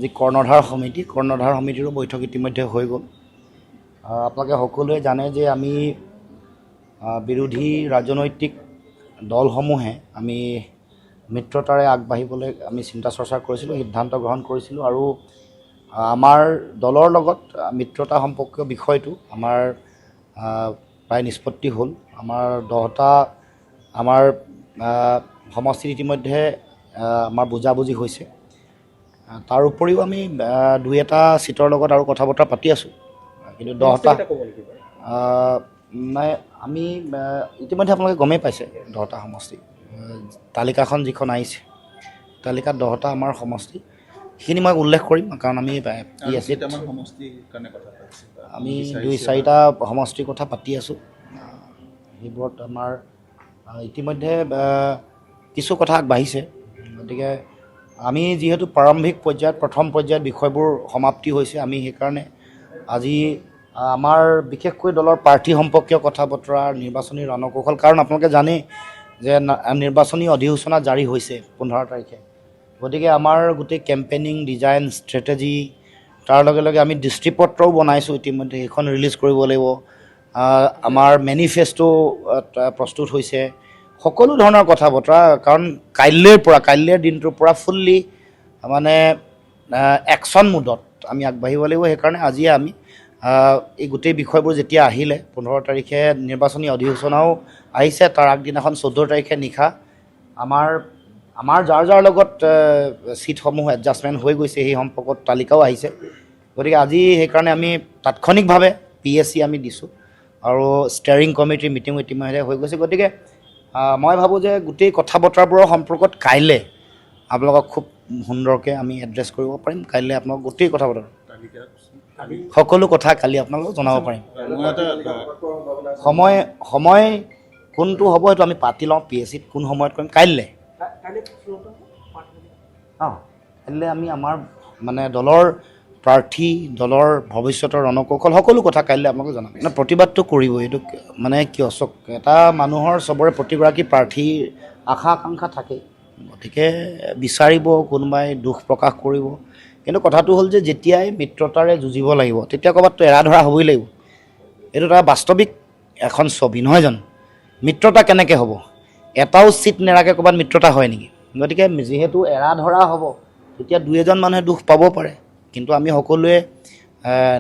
যি কৰ্ণধাৰ সমিতিৰো বৈঠক ইতিমধ্যে হৈ গ'ল। আপোনালোকে সকলোৱে জানে যে আমি বিৰোধী ৰাজনৈতিক দলসমূহে আমি মিত্ৰতাৰে আগবাঢ়িবলৈ আমি চিন্তা চৰ্চা কৰিছিলোঁ, সিদ্ধান্ত গ্ৰহণ কৰিছিলোঁ আৰু আমাৰ দলৰ লগত মিত্ৰতা সম্পৰ্কীয় বিষয়টো আমাৰ প্ৰায় নিষ্পত্তি হ'ল। আমাৰ 10টা আমাৰ সমষ্টিত ইতিমধ্যে আমাৰ বুজাবুজি হৈছে। তাৰ উপৰিও আমি 2-এটা চিটৰ লগত আৰু কথা বতৰা পাতি আছোঁ, কিন্তু 10টা নাই। আমি ইতিমধ্যে আপোনালোকে গমেই পাইছে 10টা সমষ্টি তালিকাখন যিখন আহিছে, তালিকাত 10টা আমাৰ সমষ্টি। সেইখিনি মই উল্লেখ কৰিম কাৰণ আমি আমি 2-4টা সমষ্টিৰ কথা পাতি আছোঁ। সেইবোৰত আমাৰ ইতিমধ্যে কিছু কথা আগবাঢ়িছে। গতিকে আমি যিহেতু প্ৰাৰম্ভিক পৰ্যায়ত প্ৰথম পৰ্যায়ত বিষয়বোৰ সমাপ্তি হৈছে, আমি সেইকাৰণে আজি আমাৰ বিশেষকৈ দলৰ প্ৰাৰ্থী সম্পৰ্কীয় কথা বতৰা, নিৰ্বাচনী ৰণকৌশল, কাৰণ আপোনালোকে জানেই যে নিৰ্বাচনী অধিসূচনা জাৰি হৈছে 15 তাৰিখে। গতিকে আমাৰ গোটেই কেম্পেইনিং ডিজাইন ষ্ট্ৰেটেজি, তাৰ লগে লগে আমি দৃষ্টিপত্ৰও বনাইছোঁ ইতিমধ্যে, সেইখন ৰিলিজ কৰিব লাগিব। আমাৰ মেনিফেষ্টো প্ৰস্তুত হৈছে, সকলো ধৰণৰ কথা বতৰা, কাৰণ কাইলৈৰ দিনটোৰ পৰা ফুল্লি মানে একশ্যন মুডত আমি আগবাঢ়িব লাগিব। সেইকাৰণে আজিয়ে আমি এই গোটেই বিষয়বোৰ যেতিয়া আহিলে, 15 তাৰিখে নিৰ্বাচনী অধিসূচনাও আহিছে, তাৰ আগদিনাখন 14 তাৰিখে নিশা আমাৰ যাৰ লগত ছিটসমূহ এডজাষ্টমেণ্ট হৈ গৈছে সেই সম্পৰ্কত তালিকাও আহিছে। গতিকে আজি সেইকাৰণে আমি তাৎক্ষণিকভাৱে PSC আমি দিছোঁ আৰু ষ্টেয়াৰিং কমিটিৰ মিটিঙো ইতিমধ্যে হৈ গৈছে। গতিকে মই ভাবোঁ যে গোটেই কথা বতৰাবোৰৰ সম্পৰ্কত কাইলৈ আপোনালোকক খুব সুন্দৰকৈ আমি এড্ৰেছ কৰিব পাৰিম। কাইলৈ আপোনালোক গোটেই কথা বতৰা সকলো কথা কালি আপোনালোকক জনাব পাৰিম। সময় কোনটো হ'ব সেইটো আমি পাতি লওঁ PSCত, কোন সময়ত কৰিম কাইলৈ। কাইলৈ আমি আমাৰ মানে দলৰ প্ৰাৰ্থী, দলৰ ভৱিষ্যতৰ ৰণকৌশল, সকলো কথা কাইলৈ আপোনালোকে জনাম। প্ৰতিবাদটো কৰিবই, এইটো মানে কিয় চক এটা মানুহৰ চবৰে প্ৰতিগৰাকী প্ৰাৰ্থীৰ আশা আকাংক্ষা থাকেই। গতিকে বিচাৰিব, কোনোবাই দুখ প্ৰকাশ কৰিব, কিন্তু কথাটো হ'ল যে যেতিয়াই মিত্ৰতাৰে যুঁজিব লাগিব তেতিয়া ক'ৰবাততো এৰা ধৰা হ'বই লাগিব। এইটো এটা বাস্তৱিক এখন ছবি নহয় জানো? মিত্ৰতা কেনেকৈ হ'ব? এটাও ছিট নেৰাকৈ ক'ৰবাত মিত্ৰতা হয় নেকি? গতিকে যিহেতু এৰা ধৰা হ'ব, তেতিয়া 2-এজন মানুহে দুখ পাব পাৰে, কিন্তু আমি সকলোৱে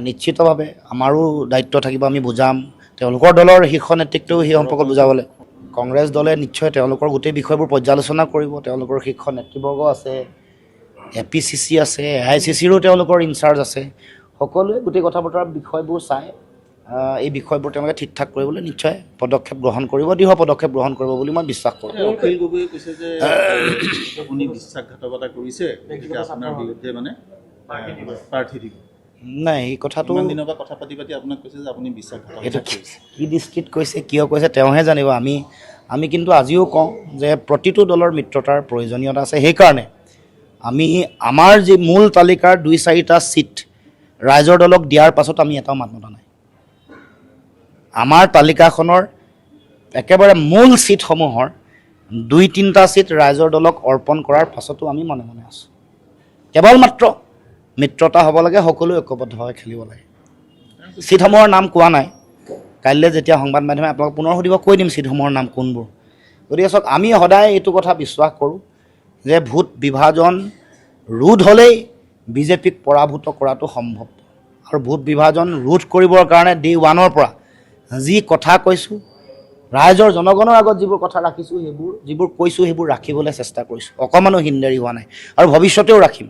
নিশ্চিতভাৱে আমাৰো দায়িত্ব থাকিব, আমি বুজাম। তেওঁলোকৰ দলৰ শীৰ্ষ নেতৃত্বও সেই সম্পৰ্কত বুজাবলৈ, কংগ্ৰেছ দলে নিশ্চয় তেওঁলোকৰ গোটেই বিষয়বোৰ পৰ্যালোচনা কৰিব। তেওঁলোকৰ শীৰ্ষ নেতৃবৰ্গ আছে, APCC আছে, AICCৰো তেওঁলোকৰ ইনচাৰ্জ আছে। সকলোৱে গোটেই কথা বতৰা বিষয়বোৰ চাই এই বিষয়বোৰ তেওঁলোকে ঠিক ঠাক কৰিবলৈ নিশ্চয় পদক্ষেপ গ্ৰহণ কৰিব, দৃঢ় পদক্ষেপ গ্ৰহণ কৰিব বুলি মই বিশ্বাস কৰোঁ। অখিল গগৈয়ে কৈছে যে আপুনি বিশ্বাসঘাতকতা কৰিছে, গতিকে আপোনাৰ বিৰুদ্ধে মানে প্ৰাৰ্থী দিব। নাই, এই কথাটো দিনৰ পৰা কথা পাতি আপোনাক কৈছে যে আপুনি বিশ্বাসঘাতকতা এইটো কি দৃষ্টিত কৈছে, কিয় কৈছে তেওঁহে জানিব। আমি কিন্তু আজিও কওঁ যে প্ৰতিটো দলৰ মিত্ৰতাৰ প্ৰয়োজনীয়তা আছে। সেইকাৰণে আমি আমাৰ যি মূল তালিকাৰ 2-4টা ছিট ৰাইজৰ দলক দিয়াৰ পাছত আমি এটাও মাত মতা নাই। আমাৰ তালিকাখনৰ একেবাৰে মূল ছিটসমূহৰ 2-3টা ছিট ৰাইজৰ দলক অৰ্পণ কৰাৰ পাছতো আমি মনে মনে আছোঁ। কেৱল মাত্ৰ মিত্ৰতা হ'ব লাগে, সকলো ঐক্যবদ্ধভাৱে খেলিব লাগে। ছিটসমূহৰ নাম কোৱা নাই, কাইলৈ যেতিয়া সংবাদ মাধ্যমে আপোনালোক পুনৰ সুধিব কৈ দিম ছিটসমূহৰ নাম কোনবোৰ। গতিকে চাওক, আমি সদায় এইটো কথা বিশ্বাস কৰোঁ যে ভোট বিভাজন ৰোধ হ'লেই BJPক পৰাভূত কৰাটো সম্ভৱ। আৰু ভোট বিভাজন ৰোধ কৰিবৰ কাৰণে Day 1ৰ পৰা যি কথা কৈছোঁ, ৰাইজৰ জনগণৰ আগত যিবোৰ কথা ৰাখিছোঁ, যিবোৰ কৈছোঁ সেইবোৰ ৰাখিবলৈ চেষ্টা কৰিছোঁ। অকণমানো হিনদেৰি হোৱা নাই আৰু ভৱিষ্যতেও ৰাখিম।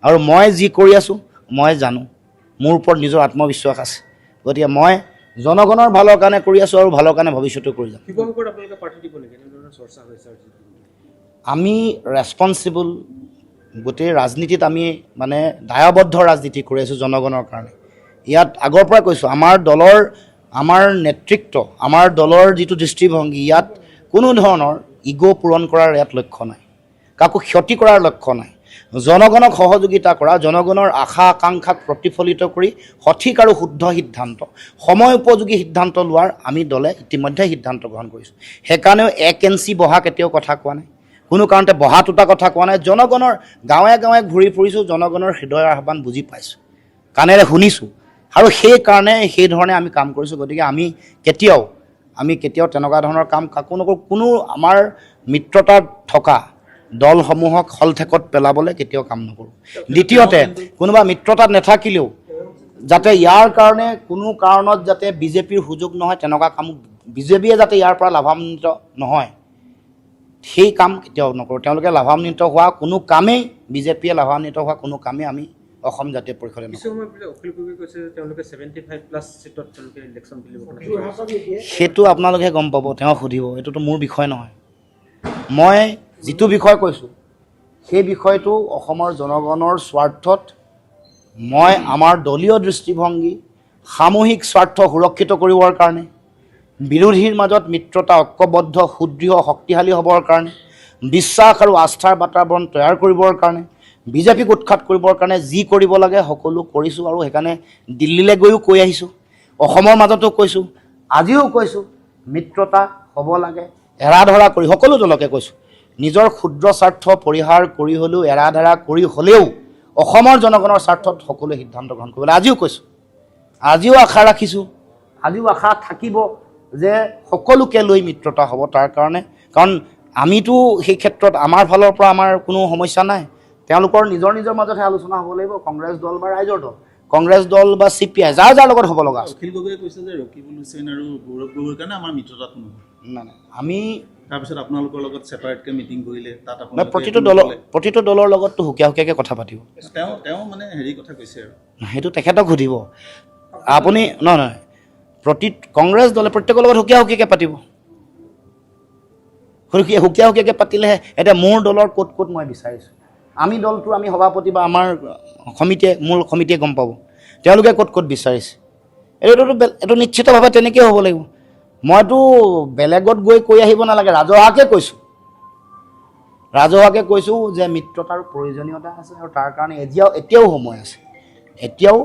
আৰু মই যি কৰি আছোঁ মই জানো, মোৰ ওপৰত নিজৰ আত্মবিশ্বাস আছে। গতিকে মই জনগণৰ ভালৰ কাৰণে কৰি আছোঁ আৰু ভালৰ কাৰণে ভৱিষ্যতেও কৰি যাম। আমি ৰেছপনচিবল, গোটেই ৰাজনীতিত আমি মানে দায়বদ্ধ ৰাজনীতি কৰি আছোঁ জনগণৰ কাৰণে। ইয়াত আগৰ পৰাই কৈছোঁ, আমাৰ দলৰ, আমাৰ নেতৃত্ব, আমাৰ দলৰ যিটো দৃষ্টিভংগী, ইয়াত কোনো ধৰণৰ ইগ' পূৰণ কৰাৰ ইয়াত লক্ষ্য নাই, কাকো ক্ষতি কৰাৰ লক্ষ্য নাই। জনগণক সহযোগিতা কৰা, জনগণৰ আশা আকাংক্ষাক প্ৰতিফলিত কৰি সঠিক আৰু শুদ্ধ সিদ্ধান্ত, সময় উপযোগী সিদ্ধান্ত লোৱাৰ আমি দলে ইতিমধ্যে সিদ্ধান্ত গ্ৰহণ কৰিছোঁ। সেইকাৰণেও 1 ইঞ্চি বহা কেতিয়াও কথা কোৱা নাই। কোনো কাৰণতে বহা তোটা কথা কোৱা নাই। জনগণৰ গাঁৱে গাঁৱে ঘূৰি ফুৰিছোঁ, জনগণৰ হৃদয়ৰ আহ্বান বুজি পাইছোঁ, কাণেৰে শুনিছোঁ, আৰু সেইকাৰণে সেইধৰণে আমি কাম কৰিছোঁ। গতিকে আমি কেতিয়াও তেনেকুৱা ধৰণৰ কাম কাকো নকৰোঁ। কোনো আমাৰ মিত্ৰতাত থকা দলসমূহক হলঠেকত পেলাবলৈ কেতিয়াও কাম নকৰোঁ। দ্বিতীয়তে, কোনোবা মিত্ৰতাত নাথাকিলেও যাতে ইয়াৰ কাৰণে কোনো কাৰণত যাতে বিজেপিৰ সুযোগ নহয়, তেনেকুৱা কাম বিজেপিয়ে যাতে ইয়াৰ পৰা লাভান্বিত নহয়, সেই কাম কেতিয়াও নকৰোঁ। তেওঁলোকে লাভান্বিত হোৱা কোনো কামেই, বিজেপিয়ে লাভান্বিত হোৱা কোনো কামেই আমি অসম জাতীয় পৰিষদে সেইটো আপোনালোকে গম পাব, তেওঁ সুধিব, এইটোতো মোৰ বিষয় নহয়। মই যিটো বিষয় কৈছোঁ সেই বিষয়টো অসমৰ জনগণৰ স্বাৰ্থত মই আমাৰ দলীয় দৃষ্টিভংগী সামূহিক স্বাৰ্থ সুৰক্ষিত কৰিবৰ কাৰণে, বিৰোধীৰ মাজত মিত্ৰতা ঐক্যবদ্ধ সুদৃঢ় শক্তিশালী হ'বৰ কাৰণে, বিশ্বাস আৰু আস্থাৰ বাতাবৰণ তৈয়াৰ কৰিবৰ কাৰণে, বিজেপিক উৎখাত কৰিবৰ কাৰণে যি কৰিব লাগে সকলো কৰিছোঁ। আৰু সেইকাৰণে দিল্লীলৈ গৈও কৈ আহিছোঁ, অসমৰ মাজতো কৈছোঁ, আজিও কৈছোঁ, মিত্ৰতা হ'ব লাগে, এৰা ধৰা কৰি সকলো দলকে কৈছোঁ, নিজৰ ক্ষুদ্ৰ স্বাৰ্থ পৰিহাৰ কৰি হ'লেও এৰা ধৰা কৰি হ'লেও অসমৰ জনগণৰ স্বাৰ্থত সকলোৱে সিদ্ধান্ত গ্ৰহণ কৰিবলৈ আজিও কৈছোঁ। আজিও আশা ৰাখিছোঁ, আজিও আশা থাকিব যে সকলোকে লৈ মিত্ৰতা হ'ব। তাৰ কাৰণে, কাৰণ আমিতো সেই ক্ষেত্ৰত আমাৰ ফালৰ পৰা আমাৰ কোনো সমস্যা নাই। তেওঁলোকৰ নিজৰ নিজৰ মাজতহে আলোচনা হ'ব লাগিব, কংগ্ৰেছ দল বা ৰাইজৰ দল, কংগ্ৰেছ দল বা CPI, যাৰ যাৰ লগত হ'ব লগা আছে। অখিল গগৈয়ে কৈছে যে ৰকিবুল হুছেইন আৰু গৌৰৱ গগৈৰ কাৰণে আমাৰ মিত্ৰতাটো নহয়। নাই, আমি তাৰপিছত আপোনালোকৰ লগত ছেপাৰেটকৈ মিটিং কৰিলে, তাত প্ৰতিটো দলৰ লগততো সুকীয়া সুকীয়াকৈ কথা পাতিব। তেওঁ মানে হেৰি কথা কৈছে আৰু সেইটো তেখেতক সুধিব আপুনি। নহয়, কংগ্ৰেছ দলে প্ৰত্যেকৰ লগত সুকীয়া সুকীয়াকৈ পাতিব, সুকীয়া সুকীয়াকৈ পাতিলেহে। এতিয়া মোৰ দলৰ ক'ত ক'ত মই বিচাৰিছোঁ, আমি সভাপতি বা আমাৰ মূল সমিতিয়ে গম পাব তেওঁলোকে ক'ত ক'ত বিচাৰিছে। এইটো নিশ্চিতভাৱে তেনেকৈ হ'ব লাগিব। মইতো বেলেগত গৈ কৈ আহিব নালাগে, ৰাজহুৱাকৈ কৈছোঁ যে মিত্ৰতাৰ প্ৰয়োজনীয়তা আছে, আৰু তাৰ কাৰণে এতিয়াও সময় আছে। এতিয়াও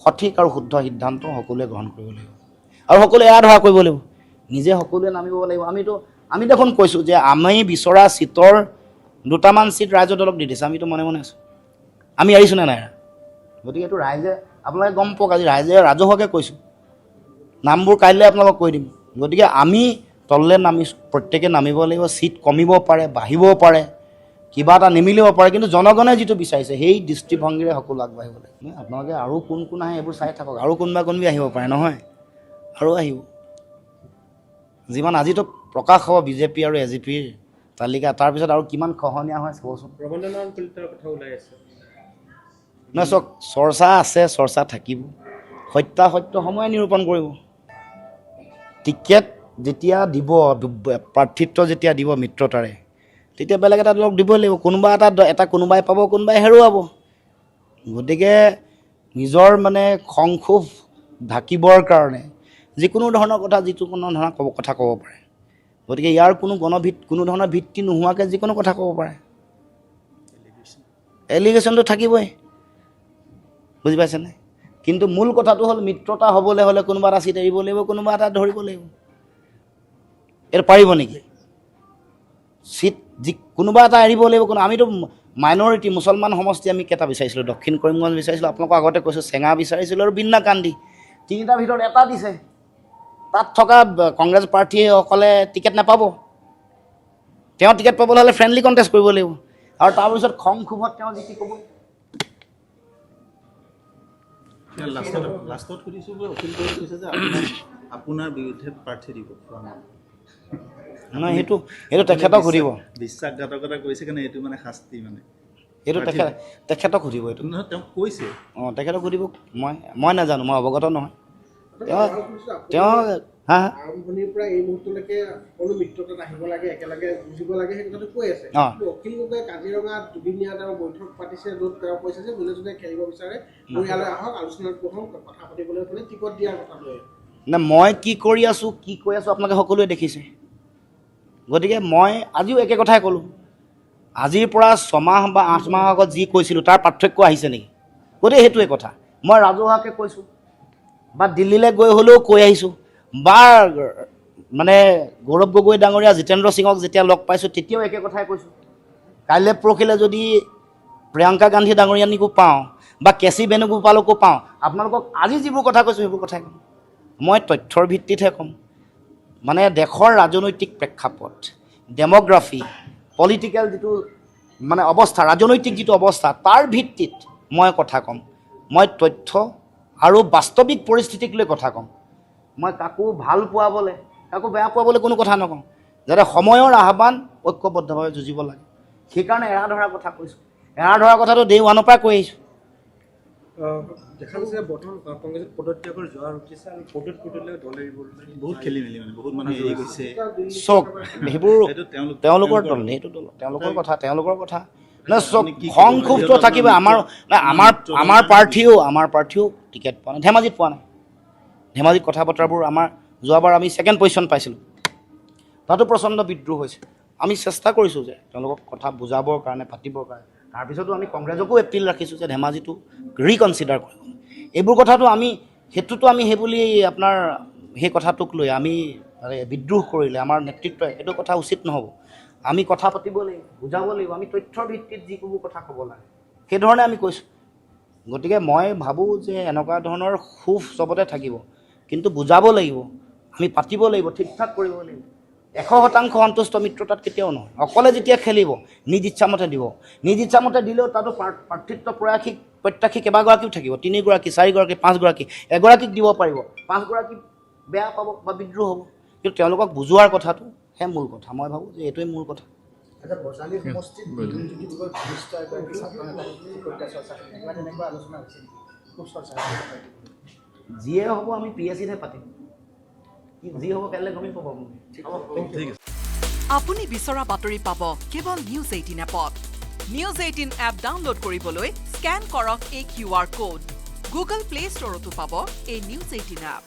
সঠিক আৰু শুদ্ধ সিদ্ধান্ত সকলোৱে গ্ৰহণ কৰিব লাগিব, আৰু সকলোৱে এৰা ধৰা কৰিব লাগিব, নিজে সকলোৱে নামিব লাগিব। আমি দেখোন কৈছোঁ যে আমি বিচৰা চিটৰ 2টামান চিট ৰাইজৰ দলক দি দিছে, আমিতো মনে মনে আছোঁ। আমি এৰিছোঁ নে নাই? গতিকে এইটো ৰাইজে, আপোনালোকে গম পাওক, আজি ৰাইজে ৰাজহুৱাকৈ কৈছোঁ, নামবোৰ কাইলৈ আপোনালোকক কৈ দিম। গতিকে আমি তললৈ নামিছোঁ, প্ৰত্যেকে নামিব লাগিব। চিট কমিব পাৰে, বাঢ়িব পাৰে, কিবা এটা নিমিলিব পাৰে, কিন্তু জনগণে যিটো বিচাৰিছে সেই দৃষ্টিভংগীৰে সকলো আগবাঢ়িব লাগিব। আপোনালোকে আৰু কোন আহে এইবোৰ চাই থাকক, আৰু কোনোবা আহিব পাৰে নহয়, আৰু আহিব। যিমান আজিতো প্ৰকাশ হ'ব বিজেপি আৰু AGPৰ তালিকা, তাৰপিছত আৰু কিমান খহনীয়া হয় চাবচোন। নহয়, চাওক, চৰ্চা আছে, চৰ্চা থাকিব, সত্যাসত্য সময়ে নিৰূপণ কৰিব। টিকেট যেতিয়া দিব, প্ৰাৰ্থিত্ব যেতিয়া দিব মিত্ৰতাৰে, তেতিয়া বেলেগ এটা দলক দিবই লাগিব। কোনোবাই পাব, কোনোবাই হেৰুৱাব। গতিকে নিজৰ খং ক্ষোভ ঢাকিবৰ কাৰণে যিকোনো ধৰণৰ কথা ক'ব পাৰে। গতিকে ইয়াৰ কোনো ধৰণৰ ভিত্তি নোহোৱাকৈ যিকোনো কথা ক'ব পাৰে। এলিগেশ্যনটো থাকিবই, বুজি পাইছেনে? কিন্তু মূল কথাটো হ'ল মিত্ৰতা হ'বলৈ হ'লে কোনোবা এটা চিট এৰিব লাগিব, কোনোবা এটা ধৰিব লাগিব। এইটো পাৰিব নেকি? চিট কোনোবা এটা এৰিব লাগিব। আমিতো মাইনৰিটি মুছলমান সমষ্টি আমি কেইটা বিচাৰিছিলোঁ? দক্ষিণ কৰিমগঞ্জ বিচাৰিছিলোঁ, আপোনালোকক আগতে কৈছোঁ, চেঙা বিচাৰিছিলোঁ আৰু বিন্নাকান্দি। 3টাৰ ভিতৰত এটা দিছে। তাত থকা কংগ্ৰেছ প্ৰাৰ্থীসকলে টিকেট নাপাব। তেওঁ টিকেট পাবলৈ হ'লে ফ্ৰেণ্ডলি কণ্টেষ্ট কৰিব লাগিব, আৰু তাৰপিছত খং ক্ষোভত তেওঁ জিকি ক'ব। লাষ্টত সুধিছোঁ যে অখিল গগৈয়ে কৈছে যে আপোনাৰ বিৰুদ্ধে প্ৰাৰ্থী দিব। নহয়, সেইটো তেখেতক সুধিব। বিশ্বাসঘাতকতা কৰিছে কাৰণে এইটো শাস্তি এইটো তেখেতক সুধিব। এইটো নহয়, তেওঁ কৈছে। তেখেতক সুধিব। মই নাজানো, মই অৱগত নহয়। তেওঁ আৰম্ভণিৰ পৰা এই মুহূৰ্তলৈকে সকলো মিত্ৰতাত আহিব লাগে, একেলগে যুঁজিব লাগে, সেই কথাটো কৈ আছে। অখিল গগৈয়ে কাজিৰঙাত দুদিনীয়া তেওঁ বৈঠক পাতিছে, য'ত তেওঁ কৈছে যে যোনে যোনে খেলিব বিচাৰে মোৰ ইয়ালৈ আহক, আলোচনাত বহক, কথা পাতিবলৈ হ'লে টিকট দিয়াৰ কথা লৈ। মই কি কৰি আছোঁ, কি কৈ আছোঁ আপোনালোকে সকলোৱে দেখিছে। গতিকে মই আজিও একে কথাই ক'লোঁ। আজিৰ পৰা 6 মাহ বা 8 মাহ আগত যি কৈছিলোঁ তাৰ পাৰ্থক্য আহিছে নেকি? গতিকে সেইটোৱে কথা। মই ৰাজহুৱাকৈ কৈছোঁ, বা দিল্লীলৈ গৈ হ'লেও কৈ আহিছোঁ, বা মানে গৌৰৱ গগৈ ডাঙৰীয়া জিতেন্দ্ৰ সিঙক যেতিয়া লগ পাইছোঁ তেতিয়াও একে কথাই কৈছোঁ। কাইলৈ পৰহিলৈ যদি প্ৰিয়ংকা গান্ধী ডাঙৰীয়ানীকো পাওঁ বা কেচি বেণুগোপালকো পাওঁ, আপোনালোকক আজি যিবোৰ কথা কৈছোঁ সেইবোৰ কথাই ক'ম। মই তথ্যৰ ভিত্তিতহে ক'ম। মানে দেশৰ ৰাজনৈতিক প্ৰেক্ষাপট, ডেম'গ্ৰাফি, পলিটিকেল যিটো মানে অৱস্থা, ৰাজনৈতিক যিটো অৱস্থা, তাৰ ভিত্তিত মই কথা ক'ম। মই তথ্য আৰু বাস্তৱিক পৰিস্থিতিক লৈ কথা ক'ম। মই কাকো ভাল পোৱাবলৈ, কাকো বেয়া পোৱাবলৈ কোনো কথা নকওঁ। যাতে সময়ৰ আহ্বান ঐক্যবদ্ধভাৱে যুঁজিব লাগে, সেইকাৰণে এৰা ধৰাৰ কথা কৈছোঁ। এৰা ধৰাৰ কথাটো ডে ওৱানৰ পৰা কৈ আহিছোঁ। দেখা গৈছে বৰ্তমান কংগ্ৰেছত পদত্যাগৰ যোৱাৰ উঠিছে আৰু পদত্যাগলৈ দল এৰিব বহুত খেলি মেলি মানে বহুত মানুহ এৰি গৈছে। চক সেইবোৰ সেইটো তেওঁলোকৰ দল, সেইটো দল, তেওঁলোকৰ কথা নাই। চক খং ক্ষুব্ধ থাকিব। আমাৰ প্ৰাৰ্থীও টিকেট পোৱা নাই, ধেমাজিত পোৱা নাই। ধেমাজিত কথা বতৰাবোৰ আমাৰ যোৱাবাৰ আমি ছেকেণ্ড পজিশ্যন পাইছিলোঁ, তাতো প্ৰচণ্ড বিদ্ৰোহ হৈছে। আমি চেষ্টা কৰিছোঁ যে তেওঁলোকক কথা বুজাবৰ কাৰণে, পাতিবৰ কাৰণে। তাৰপিছতো আমি কংগ্ৰেছকো এপিল ৰাখিছোঁ যে ধেমাজিটো ৰিকনচিডাৰ কৰিব। এইবোৰ কথাটো সেইটোতো আমি সেইবুলি আপোনাৰ সেই কথাটোক লৈ আমি বিদ্ৰোহ কৰিলে আমাৰ নেতৃত্বই এইটো কথা উচিত নহ'ব। আমি কথা পাতিব লাগিব, বুজাব লাগিব। আমি তথ্যৰ ভিত্তিত যিবোৰ কথা ক'ব লাগে সেইধৰণে আমি কৈছোঁ। গতিকে মই ভাবোঁ যে এনেকুৱা ধৰণৰ সুখ চবতে থাকিব, কিন্তু বুজাব লাগিব, আমি পাতিব লাগিব, ঠিক ঠাক কৰিব লাগিব। 100% সন্তুষ্ট মিত্ৰতাত কেতিয়াও নহয়। অকলে যেতিয়া খেলিব নিজ ইচ্ছামতে দিব, নিজ ইচ্ছামতে দিলেও তাতো প্ৰাৰ্থিত্ব প্ৰত্যাশী কেইবাগৰাকীও থাকিব, 3 গৰাকী, 4 গৰাকী, 5 গৰাকী। এগৰাকীক দিব পাৰিব, 5 গৰাকী বেয়া পাব বা বিদ্ৰোহ হ'ব। কিন্তু তেওঁলোকক বুজোৱাৰ কথাটো হে মূল কথা। মই ভাবোঁ যে এইটোৱে মূল কথা। যিয়ে হ'ব আমি PSCতহে পাতিম, যি হ'ব কাইলৈ গমেই পাব। আপুনি বিচৰা বাতৰি পাব কেৱল নিউজ 18 এপত। নিউজ 18 এপ ডাউনলোড কৰিবলৈ স্কেন কৰক এই QR কোড। গুগল প্লে ষ্টৰতো পাব এই নিউজ 18 এপ।